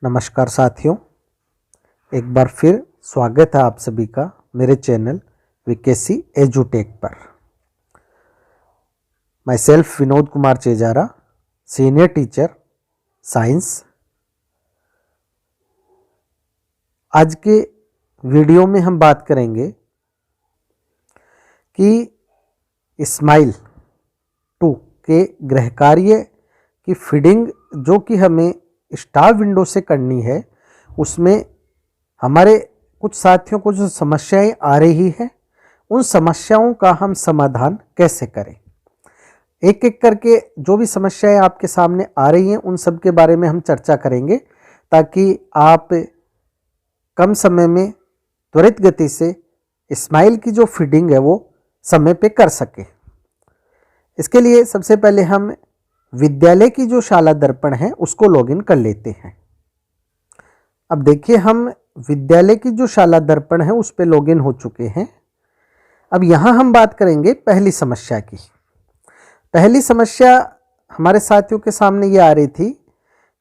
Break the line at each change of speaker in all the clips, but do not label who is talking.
नमस्कार साथियों, एक बार फिर स्वागत है आप सभी का मेरे चैनल वीकेसी एजुटेक पर। Myself Vinod Kumar Chejara, senior teacher science. आज के वीडियो में हम बात करेंगे कि स्माइल 2 के गृहकार्य की फीडिंग जो कि हमें स्टार विंडो से करनी है, उसमें हमारे कुछ साथियों को जो समस्याएं आ रही है, उन समस्याओं का हम समाधान कैसे करें। एक एक करके जो भी समस्याएं आपके सामने आ रही हैं, उन सब के बारे में हम चर्चा करेंगे ताकि आप कम समय में त्वरित गति से स्माइल की जो फीडिंग है वो समय पे कर सकें। इसके लिए सबसे पहले हम विद्यालय की जो शाला दर्पण है उसको लॉगिन कर लेते हैं। अब देखिए, हम विद्यालय की जो शाला दर्पण है उस पर लॉगिन हो चुके हैं। अब यहाँ हम बात करेंगे पहली समस्या की। पहली समस्या हमारे साथियों के सामने ये आ रही थी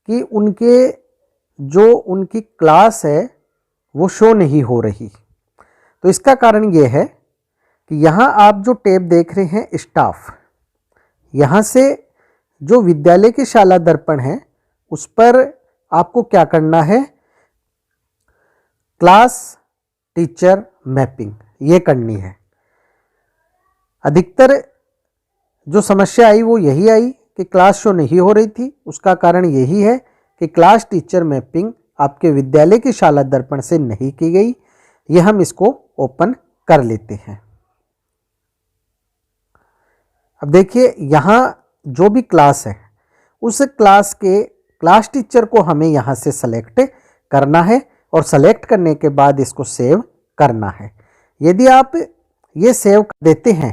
कि उनकी क्लास है वो शो नहीं हो रही। तो इसका कारण ये है कि यहाँ आप जो टैब देख रहे हैं स्टाफ, यहाँ से जो विद्यालय की शाला दर्पण है उस पर आपको क्या करना है, क्लास टीचर मैपिंग ये करनी है। अधिकतर जो समस्या आई वो यही आई कि क्लास शो नहीं हो रही थी। उसका कारण यही है कि क्लास टीचर मैपिंग आपके विद्यालय की शाला दर्पण से नहीं की गई। ये हम इसको ओपन कर लेते हैं। अब देखिए, यहाँ जो भी क्लास है उस क्लास के क्लास टीचर को हमें यहाँ से सेलेक्ट करना है और सेलेक्ट करने के बाद इसको सेव करना है। यदि आप ये सेव कर देते हैं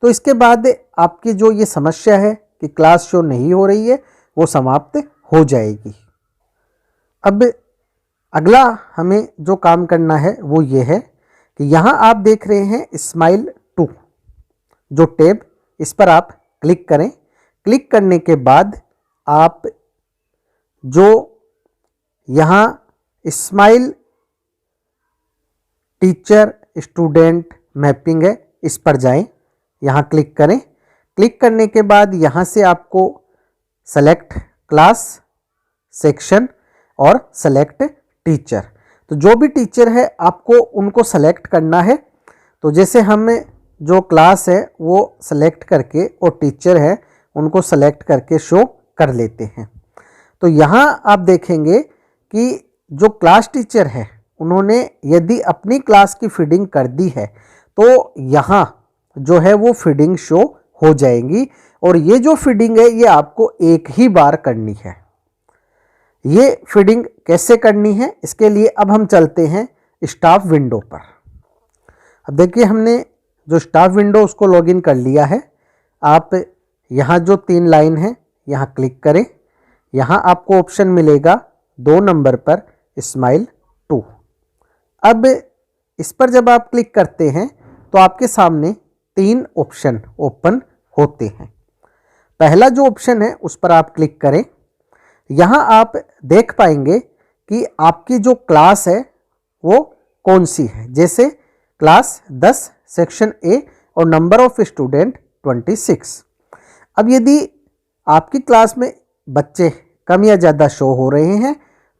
तो इसके बाद आपकी जो ये समस्या है कि क्लास शो नहीं हो रही है वो समाप्त हो जाएगी। अब अगला हमें जो काम करना है वो ये है कि यहाँ आप देख रहे हैं स्माइल 2 जो टैब, इस पर आप क्लिक करें। क्लिक करने के बाद आप जो यहाँ स्माइल टीचर स्टूडेंट मैपिंग है इस पर जाएं, यहाँ क्लिक करें। क्लिक करने के बाद यहाँ से आपको सेलेक्ट क्लास, सेक्शन और सेलेक्ट टीचर, तो जो भी टीचर है आपको उनको सेलेक्ट करना है। तो जैसे हमें जो क्लास है वो सेलेक्ट करके और टीचर है उनको सेलेक्ट करके शो कर लेते हैं। तो यहाँ आप देखेंगे कि जो क्लास टीचर है उन्होंने यदि अपनी क्लास की फीडिंग कर दी है तो यहाँ जो है वो फीडिंग शो हो जाएगी। और ये जो फीडिंग है ये आपको एक ही बार करनी है। ये फीडिंग कैसे करनी है, इसके लिए अब हम चलते हैं स्टाफ विंडो पर। अब देखिए, हमने जो स्टाफ विंडो उसको लॉगिन कर लिया है। आप यहाँ जो 3 लाइन है यहाँ क्लिक करें। यहाँ आपको ऑप्शन मिलेगा 2 नंबर पर स्माइल 2। अब इस पर जब आप क्लिक करते हैं तो आपके सामने 3 ऑप्शन ओपन होते हैं। पहला जो ऑप्शन है उस पर आप क्लिक करें। यहाँ आप देख पाएंगे कि आपकी जो क्लास है वो कौन सी है। जैसे क्लास 10 सेक्शन ए और नंबर ऑफ स्टूडेंट 26। अब यदि आपकी क्लास में बच्चे कम या ज़्यादा शो हो रहे हैं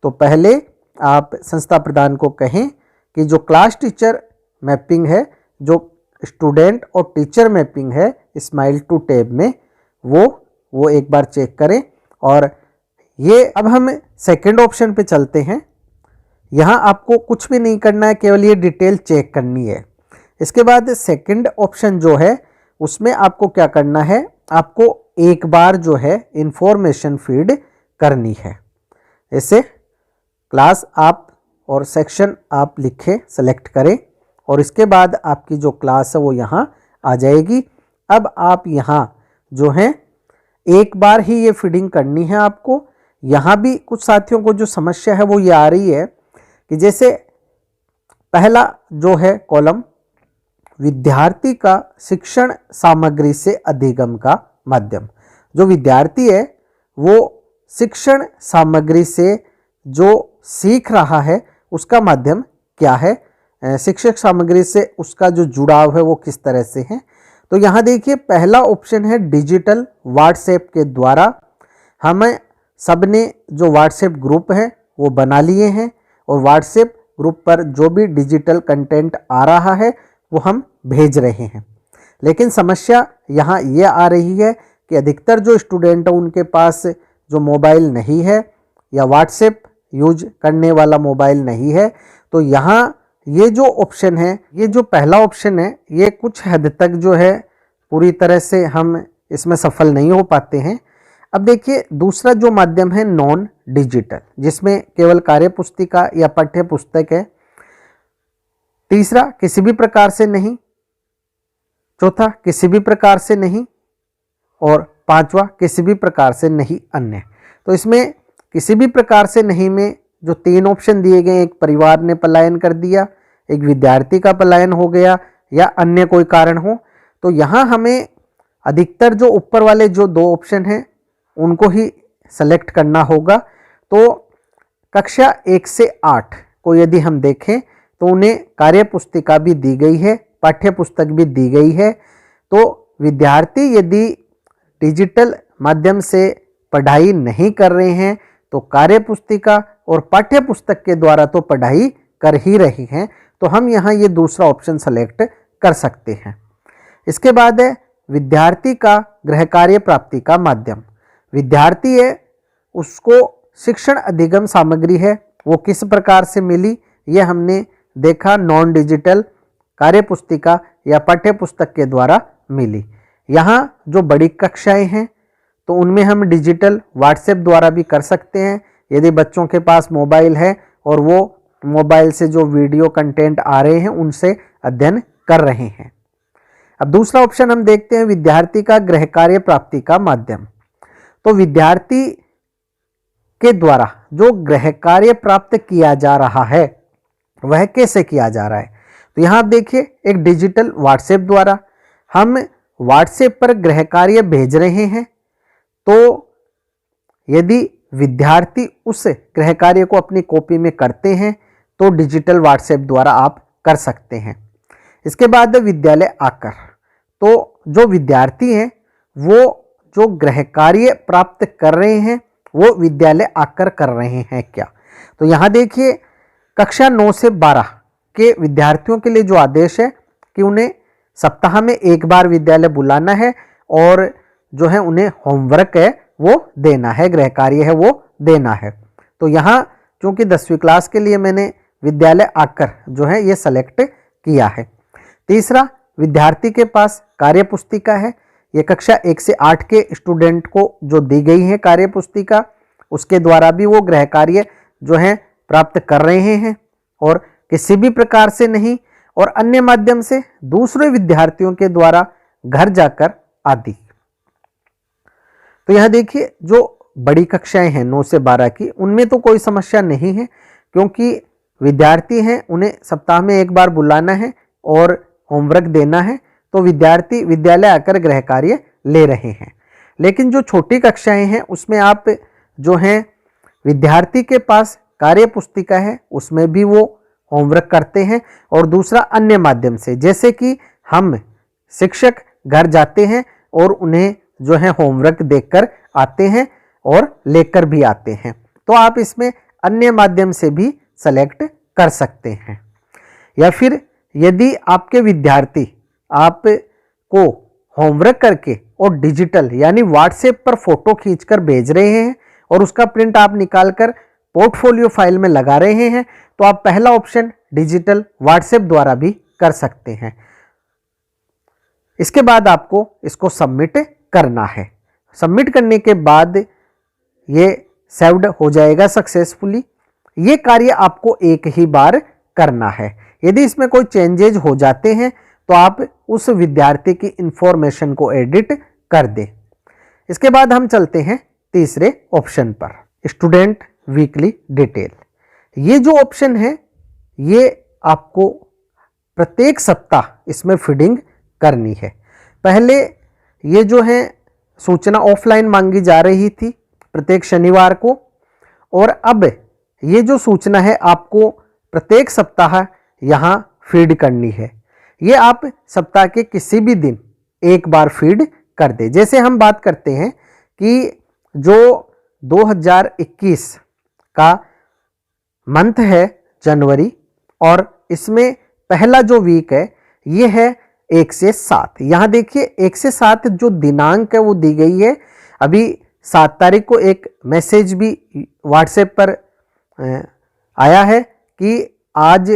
तो पहले आप संस्था प्रधान को कहें कि जो क्लास टीचर मैपिंग है, जो स्टूडेंट और टीचर मैपिंग है स्माइल 2 टैब में, वो एक बार चेक करें। और ये अब हम सेकंड ऑप्शन पे चलते हैं। यहाँ आपको कुछ भी नहीं करना है, केवल ये डिटेल चेक करनी है। इसके बाद सेकंड ऑप्शन जो है उसमें आपको क्या करना है, आपको एक बार जो है इंफॉर्मेशन फीड करनी है। जैसे क्लास आप और सेक्शन आप लिखें, सेलेक्ट करें और इसके बाद आपकी जो क्लास है वो यहाँ आ जाएगी। अब आप यहाँ जो है एक बार ही ये फीडिंग करनी है आपको। यहाँ भी कुछ साथियों को जो समस्या है वो ये आ रही है कि जैसे पहला जो है कॉलम विद्यार्थी का शिक्षण सामग्री से अधिगम का माध्यम। जो विद्यार्थी है वो शिक्षण सामग्री से जो सीख रहा है उसका माध्यम क्या है, शिक्षक सामग्री से उसका जो जुड़ाव है वो किस तरह से है। तो यहाँ देखिए पहला ऑप्शन है डिजिटल व्हाट्सएप के द्वारा। हमें सबने जो व्हाट्सएप ग्रुप है वो बना लिए हैं और व्हाट्सएप ग्रुप पर जो भी डिजिटल कंटेंट आ रहा है वो हम भेज रहे हैं। लेकिन समस्या यहाँ ये आ रही है कि अधिकतर जो स्टूडेंट है उनके पास जो मोबाइल नहीं है या व्हाट्सएप यूज करने वाला मोबाइल नहीं है। तो यहाँ ये जो ऑप्शन है, ये जो पहला ऑप्शन है, ये कुछ हद तक जो है पूरी तरह से हम इसमें सफल नहीं हो पाते हैं। अब देखिए दूसरा जो माध्यम है नॉन डिजिटल, जिसमें केवल कार्य पुस्तिका या पाठ्य पुस्तक है। तीसरा किसी भी प्रकार से नहीं, चौथा किसी भी प्रकार से नहीं और पांचवा किसी भी प्रकार से नहीं अन्य। तो इसमें किसी भी प्रकार से नहीं में जो तीन ऑप्शन दिए गए, एक परिवार ने पलायन कर दिया, एक विद्यार्थी का पलायन हो गया या अन्य कोई कारण हो। तो यहाँ हमें अधिकतर जो ऊपर वाले जो दो ऑप्शन हैं उनको ही सेलेक्ट करना होगा। तो कक्षा 1 से 8 को यदि हम देखें तो उन्हें कार्य पुस्तिका भी दी गई है, पाठ्य पुस्तक भी दी गई है। तो विद्यार्थी यदि डिजिटल माध्यम से पढ़ाई नहीं कर रहे हैं तो कार्य पुस्तिका और पाठ्य पुस्तक के द्वारा तो पढ़ाई कर ही रही हैं। तो हम यहाँ ये दूसरा ऑप्शन सेलेक्ट कर सकते हैं। इसके बाद है विद्यार्थी का गृह कार्य प्राप्ति का माध्यम। विद्यार्थी है उसको शिक्षण अधिगम सामग्री है वो किस प्रकार से मिली, ये हमने देखा नॉन डिजिटल कार्य पुस्तिका या पाठ्य पुस्तक के द्वारा मिली। यहाँ जो बड़ी कक्षाएं हैं तो उनमें हम डिजिटल व्हाट्सएप द्वारा भी कर सकते हैं यदि बच्चों के पास मोबाइल है और वो मोबाइल से जो वीडियो कंटेंट आ रहे हैं उनसे अध्ययन कर रहे हैं। अब दूसरा ऑप्शन हम देखते हैं विद्यार्थी का गृह कार्य प्राप्ति का माध्यम। तो विद्यार्थी के द्वारा जो गृह कार्य प्राप्त किया जा रहा है वह कैसे किया जा रहा है। तो यहाँ आप देखिए एक डिजिटल व्हाट्सएप द्वारा हम व्हाट्सएप पर गृह कार्य भेज रहे हैं। तो यदि विद्यार्थी उस गृह कार्य को अपनी कॉपी में करते हैं तो डिजिटल व्हाट्सएप द्वारा आप कर सकते हैं। इसके बाद विद्यालय आकर, तो जो विद्यार्थी हैं वो जो गृह कार्य प्राप्त कर रहे हैं वो विद्यालय आकर कर रहे हैं क्या। तो यहाँ देखिए कक्षा 9 से 12 के विद्यार्थियों के लिए जो आदेश है कि उन्हें सप्ताह में एक बार विद्यालय बुलाना है और जो है उन्हें होमवर्क है वो देना है, गृह कार्य है वो देना है। तो यहाँ चूंकि 10वीं क्लास के लिए मैंने विद्यालय आकर जो है ये सेलेक्ट किया है। तीसरा विद्यार्थी के पास कार्य पुस्तिका है, ये कक्षा 1 से 8 के स्टूडेंट को जो दी गई है कार्य पुस्तिका उसके द्वारा भी वो गृह कार्य जो है प्राप्त कर रहे हैं और किसी भी प्रकार से नहीं और अन्य माध्यम से दूसरे विद्यार्थियों के द्वारा घर जाकर आदि। तो यह देखिए जो बड़ी कक्षाएं हैं 9 से 12 की उनमें तो कोई समस्या नहीं है क्योंकि विद्यार्थी हैं उन्हें सप्ताह में एक बार बुलाना है और होमवर्क देना है। तो विद्यार्थी विद्यालय आकर गृह कार्य ले रहे हैं। लेकिन जो छोटी कक्षाएं हैं उसमें आप जो हैं विद्यार्थी के पास कार्य पुस्तिका है उसमें भी वो होमवर्क करते हैं और दूसरा अन्य माध्यम से जैसे कि हम शिक्षक घर जाते हैं और उन्हें जो है होमवर्क देकर आते हैं और लेकर भी आते हैं। तो आप इसमें अन्य माध्यम से भी सेलेक्ट कर सकते हैं। या फिर यदि आपके विद्यार्थी आपको होमवर्क करके और डिजिटल यानी व्हाट्सएप पर फोटो खींचकर भेज रहे हैं और उसका प्रिंट आप निकालकर पोर्टफोलियो फाइल में लगा रहे हैं तो आप पहला ऑप्शन डिजिटल व्हाट्सएप द्वारा भी कर सकते हैं। इसके बाद आपको इसको सबमिट करना है। सबमिट करने के बाद ये सेव्ड हो जाएगा सक्सेसफुली। ये कार्य आपको एक ही बार करना है। यदि इसमें कोई चेंजेज हो जाते हैं तो आप उस विद्यार्थी की इंफॉर्मेशन को एडिट कर दें। इसके बाद हम चलते हैं तीसरे ऑप्शन पर, स्टूडेंट वीकली डिटेल। ये जो ऑप्शन है ये आपको प्रत्येक सप्ताह इसमें फीडिंग करनी है। पहले ये जो है सूचना ऑफलाइन मांगी जा रही थी प्रत्येक शनिवार को, और अब ये जो सूचना है आपको प्रत्येक सप्ताह यहाँ फीड करनी है। ये आप सप्ताह के किसी भी दिन एक बार फीड कर दे। जैसे हम बात करते हैं कि जो 2021 का मंथ है जनवरी, और इसमें पहला जो वीक है ये है 1 से 7। यहाँ देखिए 1 से 7 जो दिनांक है वो दी गई है। अभी 7 तारीख को एक मैसेज भी व्हाट्सएप पर आया है कि आज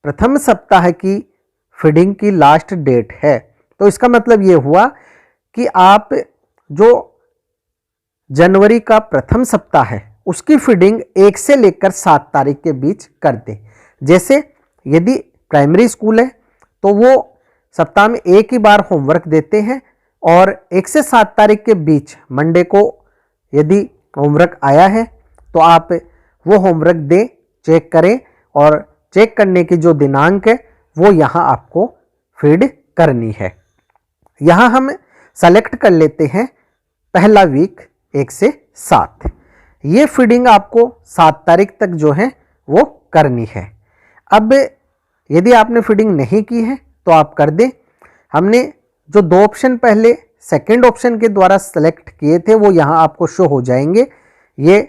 प्रथम सप्ताह की फीडिंग की लास्ट डेट है। तो इसका मतलब ये हुआ कि आप जो जनवरी का प्रथम सप्ताह है उसकी फीडिंग 1 से लेकर 7 तारीख के बीच कर दें। जैसे यदि प्राइमरी स्कूल है तो वो सप्ताह में एक ही बार होमवर्क देते हैं, और 1 से 7 तारीख के बीच मंडे को यदि होमवर्क आया है तो आप वो होमवर्क दें, चेक करें, और चेक करने की जो दिनांक है वो यहाँ आपको फीड करनी है। यहाँ हम सेलेक्ट कर लेते हैं पहला वीक 1 से 7। ये फीडिंग आपको 7 तारीख तक जो है वो करनी है। अब यदि आपने फीडिंग नहीं की है तो आप कर दें। हमने जो 2 ऑप्शन पहले सेकंड ऑप्शन के द्वारा सेलेक्ट किए थे वो यहाँ आपको शो हो जाएंगे, ये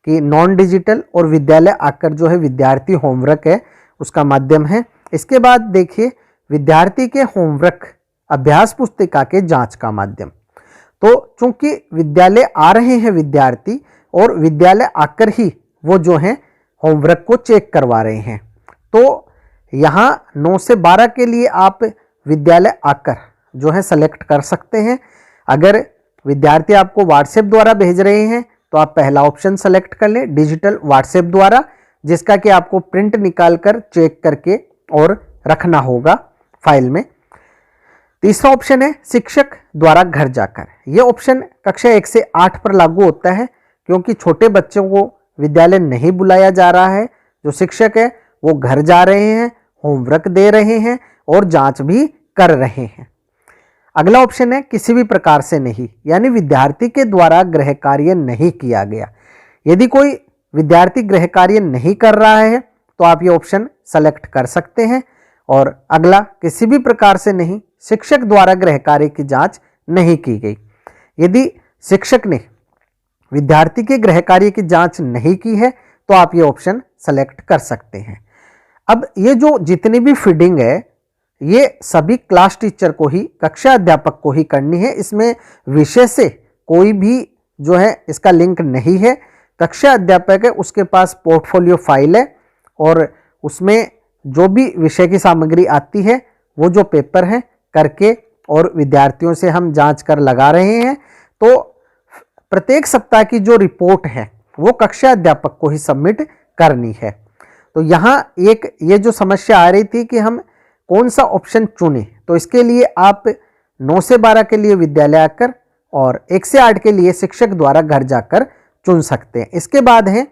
कि नॉन डिजिटल और विद्यालय आकर जो है विद्यार्थी होमवर्क है उसका माध्यम है। इसके बाद देखिए विद्यार्थी के होमवर्क अभ्यास पुस्तिका के जांच का माध्यम। तो चूंकि विद्यालय आ रहे हैं विद्यार्थी, और विद्यालय आकर ही वो जो है होमवर्क को चेक करवा रहे हैं, तो यहाँ 9 से 12 के लिए आप विद्यालय आकर जो है सेलेक्ट कर सकते हैं। अगर विद्यार्थी आपको व्हाट्सएप द्वारा भेज रहे हैं तो आप पहला ऑप्शन सेलेक्ट कर लें, डिजिटल व्हाट्सएप द्वारा, जिसका कि आपको प्रिंट निकाल कर चेक करके और रखना होगा फाइल में। तीसरा ऑप्शन है शिक्षक द्वारा घर जाकर। यह ऑप्शन कक्षा 1 से 8 पर लागू होता है, क्योंकि छोटे बच्चों को विद्यालय नहीं बुलाया जा रहा है। जो शिक्षक है वो घर जा रहे हैं, होमवर्क दे रहे हैं और जांच भी कर रहे हैं। अगला ऑप्शन है किसी भी प्रकार से नहीं, यानी विद्यार्थी के द्वारा गृह कार्य नहीं किया गया। यदि कोई विद्यार्थी गृह कार्य नहीं कर रहा है तो आप ये ऑप्शन सेलेक्ट कर सकते हैं। और अगला किसी भी प्रकार से नहीं, शिक्षक द्वारा गृह कार्य की जांच नहीं की गई। यदि शिक्षक ने विद्यार्थी के गृह कार्य की जांच नहीं की है तो आप ये ऑप्शन सेलेक्ट कर सकते हैं। अब ये जो जितनी भी फीडिंग है ये सभी क्लास टीचर को ही, कक्षा अध्यापक को ही करनी है। इसमें विषय से कोई भी जो है इसका लिंक नहीं है। कक्षा अध्यापक है उसके पास पोर्टफोलियो फाइल है, और उसमें जो भी विषय की सामग्री आती है वो जो पेपर है करके और विद्यार्थियों से हम जांच कर लगा रहे हैं। तो प्रत्येक सप्ताह की जो रिपोर्ट है वो कक्षा अध्यापक को ही सबमिट करनी है। तो यहाँ एक ये जो समस्या आ रही थी कि हम कौन सा ऑप्शन चुने, तो इसके लिए आप 9 से 12 के लिए विद्यालय आकर और 1 से 8 के लिए शिक्षक द्वारा घर जाकर चुन सकते हैं। इसके बाद है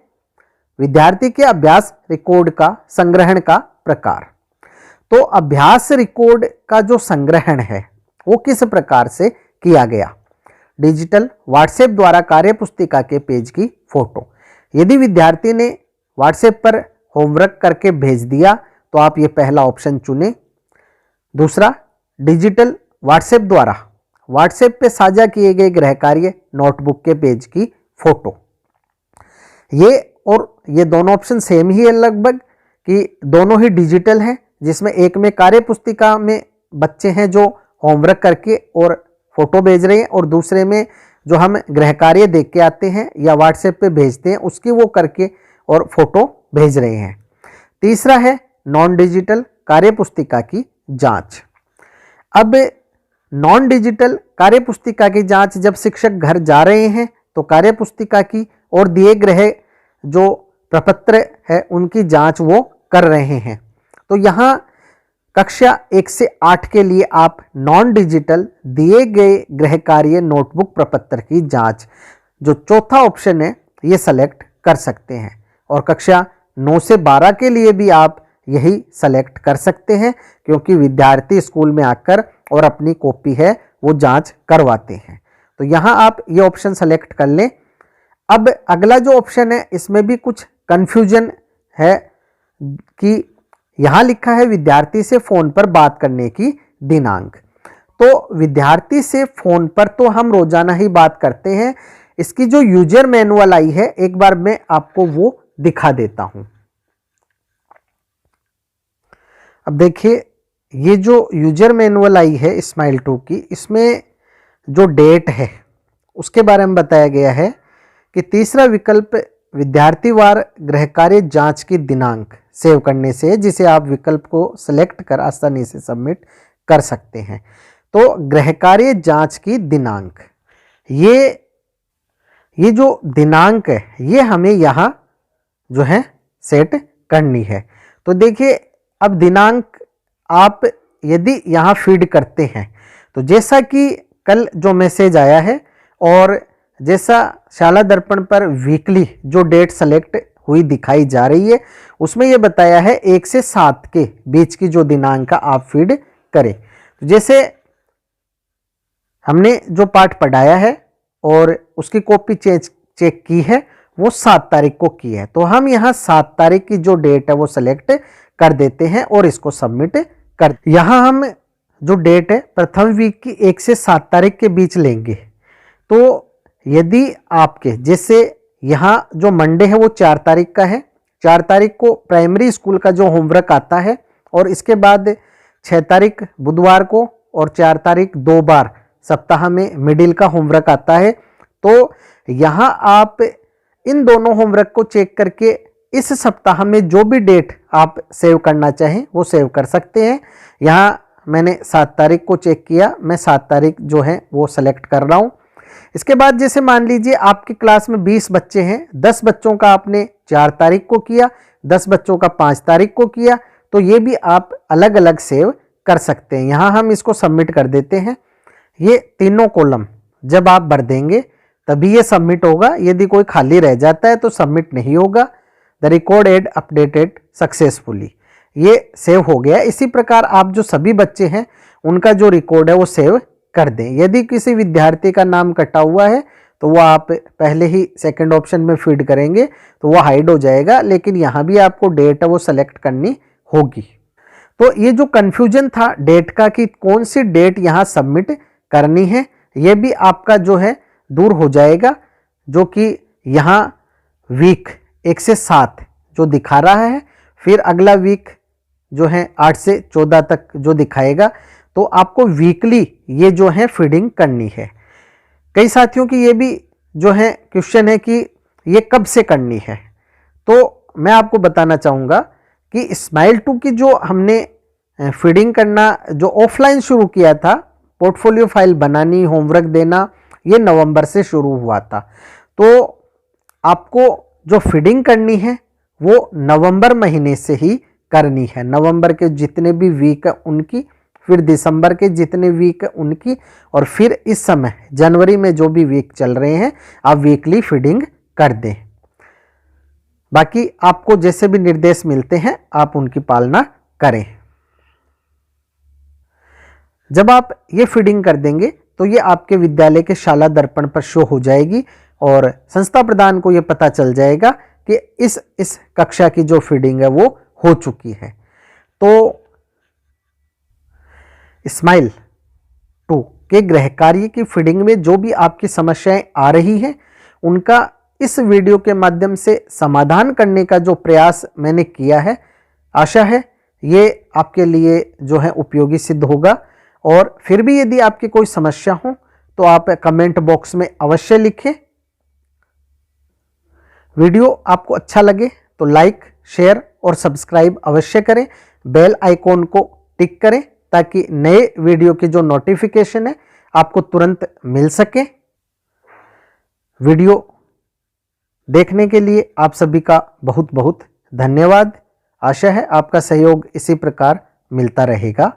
विद्यार्थी के अभ्यास रिकॉर्ड का संग्रहण का प्रकार। तो अभ्यास रिकॉर्ड का जो संग्रहण है वो किस प्रकार से किया गया। डिजिटल व्हाट्सएप द्वारा कार्य पुस्तिका के पेज की फोटो। यदि विद्यार्थी ने व्हाट्सएप पर होमवर्क करके भेज दिया तो आप ये पहला ऑप्शन चुनें। दूसरा, डिजिटल व्हाट्सएप द्वारा व्हाट्सएप पे साझा किए गए गृह कार्य नोटबुक के पेज की फोटो। ये और ये दोनों ऑप्शन सेम ही है लगभग, कि दोनों ही डिजिटल हैं, जिसमें एक में कार्य पुस्तिका में बच्चे हैं जो होमवर्क करके और फोटो भेज रहे हैं, और दूसरे में जो हम गृह कार्य देख के आते हैं या व्हाट्सएप पे भेजते हैं उसकी वो करके और फोटो भेज रहे हैं। तीसरा है नॉन डिजिटल कार्य पुस्तिका की जांच। अब नॉन डिजिटल कार्य पुस्तिका की जांच जब शिक्षक घर जा रहे हैं तो कार्य पुस्तिका की और दिए गृह जो प्रपत्र है उनकी जांच वो कर रहे हैं। तो यहाँ कक्षा 1 से 8 के लिए आप नॉन डिजिटल दिए गए गृह कार्य नोटबुक प्रपत्र की जांच, जो चौथा ऑप्शन है, ये सेलेक्ट कर सकते हैं। और कक्षा 9 से 12 के लिए भी आप यही सेलेक्ट कर सकते हैं, क्योंकि विद्यार्थी स्कूल में आकर और अपनी कॉपी है वो जांच करवाते हैं। तो यहाँ आप ये ऑप्शन सेलेक्ट कर लें। अब अगला जो ऑप्शन है इसमें भी कुछ कन्फ्यूजन है कि यहाँ लिखा है विद्यार्थी से फ़ोन पर बात करने की दिनांक। तो विद्यार्थी से फ़ोन पर तो हम रोज़ाना ही बात करते हैं। इसकी जो यूजर मैनुअल आई है एक बार मैं आपको वो दिखा देता हूँ। अब देखिए, ये जो यूजर मैनुअल आई है स्माइल 2 की, इसमें जो डेट है उसके बारे में बताया गया है कि तीसरा विकल्प विद्यार्थीवार गृह कार्य जांच की दिनांक सेव करने से, जिसे आप विकल्प को सिलेक्ट कर आसानी से सबमिट कर सकते हैं। तो गृह कार्य जांच की दिनांक, ये जो दिनांक है ये हमें यहाँ जो है सेट करनी है। तो देखिए, अब दिनांक आप यदि यहाँ फीड करते हैं तो जैसा कि कल जो मैसेज आया है और जैसा शाला दर्पण पर वीकली जो डेट सेलेक्ट हुई दिखाई जा रही है, उसमें यह बताया है 1 से 7 के बीच की जो दिनांक का आप फीड करें। तो जैसे हमने जो पाठ पढ़ाया है और उसकी कॉपी चेक की है वो 7 तारीख को की है, तो हम यहाँ 7 तारीख की जो डेट है वो सेलेक्ट कर देते हैं और इसको सबमिट कर। यहाँ हम जो डेट है प्रथम वीक की 1 से 7 तारीख के बीच लेंगे। तो यदि आपके जैसे यहाँ जो मंडे है वो 4 तारीख का है, 4 तारीख को प्राइमरी स्कूल का जो होमवर्क आता है और इसके बाद 6 तारीख बुधवार को और 4 तारीख 2 बार सप्ताह में मिडिल का होमवर्क आता है। तो यहाँ आप इन दोनों होमवर्क को चेक करके इस सप्ताह में जो भी डेट आप सेव करना चाहें वो सेव कर सकते हैं। यहाँ मैंने 7 तारीख को चेक किया, मैं 7 तारीख जो है वो सेलेक्ट कर रहा हूँ। इसके बाद जैसे मान लीजिए आपकी क्लास में 20 बच्चे हैं, 10 बच्चों का आपने 4 तारीख को किया, 10 बच्चों का 5 तारीख को किया, तो ये भी आप अलग अलग सेव कर सकते हैं। यहाँ हम इसको सबमिट कर देते हैं। ये तीनों कॉलम जब आप भर देंगे तभी ये सबमिट होगा, यदि कोई खाली रह जाता है तो सबमिट नहीं होगा। The record add updated successfully, ये सेव हो गया। इसी प्रकार आप जो सभी बच्चे हैं उनका जो रिकॉर्ड है वो सेव कर दें। यदि किसी विद्यार्थी का नाम कटा हुआ है तो वो आप पहले ही सेकंड ऑप्शन में फीड करेंगे तो वो हाइड हो जाएगा, लेकिन यहाँ भी आपको डेट है वो सेलेक्ट करनी होगी। तो ये जो कन्फ्यूजन था डेट का कि कौन सी डेट यहाँ सबमिट करनी है, ये भी आपका जो है दूर हो जाएगा। जो कि यहाँ वीक 1 से 7 जो दिखा रहा है, फिर अगला वीक जो है 8 से 14 तक जो दिखाएगा, तो आपको वीकली ये जो है फीडिंग करनी है। कई साथियों की ये भी जो है क्वेश्चन है कि ये कब से करनी है, तो मैं आपको बताना चाहूँगा कि स्माइल 2 की जो हमने फीडिंग करना जो ऑफलाइन शुरू किया था, पोर्टफोलियो फाइल बनानी, होमवर्क देना, ये नवंबर से शुरू हुआ था। तो आपको जो फीडिंग करनी है वो नवंबर महीने से ही करनी है। नवंबर के जितने भी वीक है उनकी, फिर दिसंबर के जितने वीक है उनकी, और फिर इस समय जनवरी में जो भी वीक चल रहे हैं आप वीकली फीडिंग कर दें। बाकी आपको जैसे भी निर्देश मिलते हैं आप उनकी पालना करें। जब आप ये फीडिंग कर देंगे तो ये आपके विद्यालय के शाला दर्पण पर शो हो जाएगी और संस्था प्रधान को ये पता चल जाएगा कि इस कक्षा की जो फीडिंग है वो हो चुकी है। तो स्माइल 2 के गृह कार्य की फीडिंग में जो भी आपकी समस्याएं आ रही हैं उनका इस वीडियो के माध्यम से समाधान करने का जो प्रयास मैंने किया है, आशा है ये आपके लिए जो है उपयोगी सिद्ध होगा। और फिर भी यदि आपकी कोई समस्या हो तो आप कमेंट बॉक्स में अवश्य लिखें। वीडियो आपको अच्छा लगे तो लाइक, शेयर और सब्सक्राइब अवश्य करें। बेल आइकॉन को टिक करें ताकि नए वीडियो की जो नोटिफिकेशन है आपको तुरंत मिल सके। वीडियो देखने के लिए आप सभी का बहुत बहुत धन्यवाद। आशा है आपका सहयोग इसी प्रकार मिलता रहेगा।